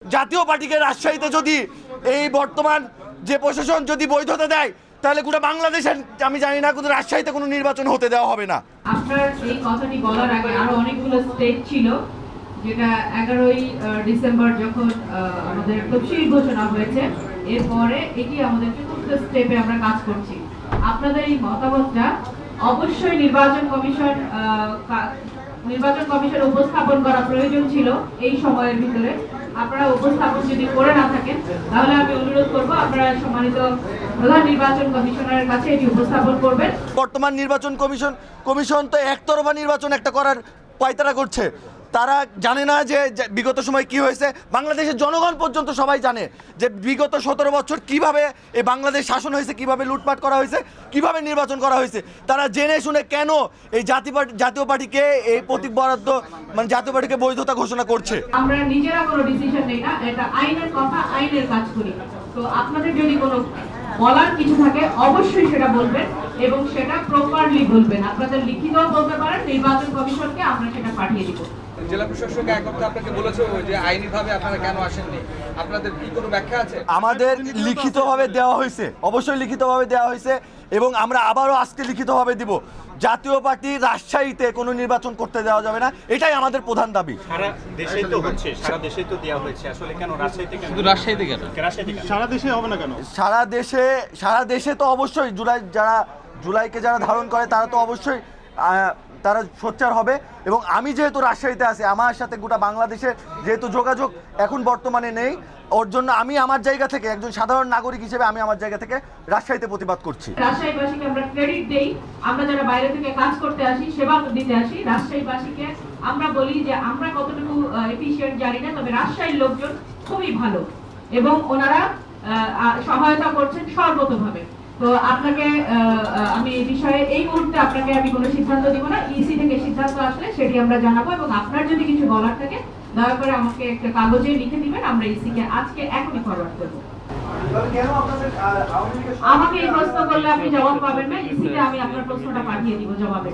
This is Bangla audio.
জাতীয় পার্টিকে রাজশাহীতে যদি এই বর্তমান যে প্রশাসন যদি বৈধতা দেয় তাহলে গোটা বাংলাদেশের আমি জানি না কিন্তু রাজশাহীতে কোনো নির্বাচন হতে দেওয়া হবে না। আপনার এই কথাটি বলার আগে আরো অনেকগুলো স্টেট ছিল, যেটা 11ই ডিসেম্বর যখন আমাদের তফসিল ঘোষণা হয়েছে, এরপরে এটি আমাদের চতুর্থ স্টেপে আমরা কাজ করছি। আপনাদের এই মতামতটা অবশ্যই নির্বাচন কমিশন উপস্থাপন করা প্রয়োজন ছিল এই সময়ের ভিতরে। আপনারা উপস্থাপন যদি করে না থাকেন তাহলে আমি অনুরোধ করব আপনারা সম্মানিত প্রধান নির্বাচন কমিশনারের কাছে এটি উপস্থাপন করবেন। বর্তমান নির্বাচন কমিশন তো একতরফা নির্বাচন একটা করার পায়তারা করছে। তারা জানে না যে বিগত সময় কি হয়েছে। বাংলাদেশের জনগণ পর্যন্ত সবাই জানে যে বিগত 17 বছর কিভাবে এই বাংলাদেশ শাসন হয়েছে, কিভাবে লুটপাট করা হয়েছে, কিভাবে নির্বাচন করা হয়েছে। তারা জেনে শুনে কেন এই জাতীয় পার্টিকে এই প্রতীক বরাদ্দ মানে জাতীয় পার্টিকে বৈধতা ঘোষণা করছে। আমরা নিজেরা কোনো ডিসিশন নেই না, এটা আইনের কথা, আইনের কাজ করি। তো আপনাদের যদি কোনো বলার কিছু থাকে অবশ্যই সেটা বলবেন এবং সেটা প্রপারলি বলবেন। আপনাদের লিখিতও বলতে পারেন, নির্বাচন কমিশনকে আমরা সেটা পাঠিয়ে দিব। জেলা প্রশাসক এক কথা আপনাকে বলেছে যে আইনিভাবে আপনারা কেন আসেননি, আপনাদের কি কোনো ব্যাখ্যা আছে? আমাদের লিখিতভাবে দেওয়া হয়েছে, অবশ্যই লিখিতভাবে দেওয়া হয়েছে এবং আমরা আবারও আজকে লিখিতভাবে দিব। জাতীয় পার্টি রাজশাহীতে কোনো নির্বাচন করতে দেওয়া যাবে না, এটাই আমাদের প্রধান দাবি। সারা দেশেই তো হচ্ছে, সারা দেশেই তো দেওয়া হয়েছে, আসলে কেন রাজশাহীতে, কেন শুধু রাজশাহীতে কেন? রাজশাহীতে কেন? সারা দেশে হবে না কেন? সারা দেশে তো অবশ্যই জুলাইকে যারা ধারণ করে তারা তো অবশ্যই তারা সোচ্চার হবে। এবং আমি যেহেতু রাজশাহীতে আছি, আমার সাথে গোটা বাংলাদেশের যেহেতু যোগাযোগ এখন বর্তমানে নেই, ওর জন্য আমি আমার জায়গা থেকে একজন সাধারণ নাগরিক হিসেবে আমি আমার জায়গা থেকে রাজশাহীতে প্রতিবাদ করছি। রাজশাহীবাসীকে আমরা ক্রেডিট দেই, আমরা যারা বাইরে থেকে কাজ করতে আসি, সেবা দিতে আসি, রাজশাহীবাসীকে আমরা বলি যে আমরা কতটুকু এফিশিয়েন্ট জানি না, তবে রাজশাহীর লোকজন খুবই ভালো এবং ওনারা সহায়তা করছেন সর্বতোভাবে। তো আপনাকে আমি এই বিষয়ে এই মুহূর্তে আপনাকে আমি কোনো সিদ্ধান্ত দিব না। ইসি থেকে সিদ্ধান্ত আসলে সেটি আমরা জানাবো এবং আপনার যদি কিছু বলার থাকে দয়া করে আমাকে একটা কাগজে লিখে দিবেন, আমরা ইসি কে আজকে এখনই ফরওয়ার্ড করব। আমাকে এই প্রশ্ন করলে আপনি জবাব পাবেন না, ইসি কে আমি আপনার প্রশ্নটা পাঠিয়ে দিব জবাবে।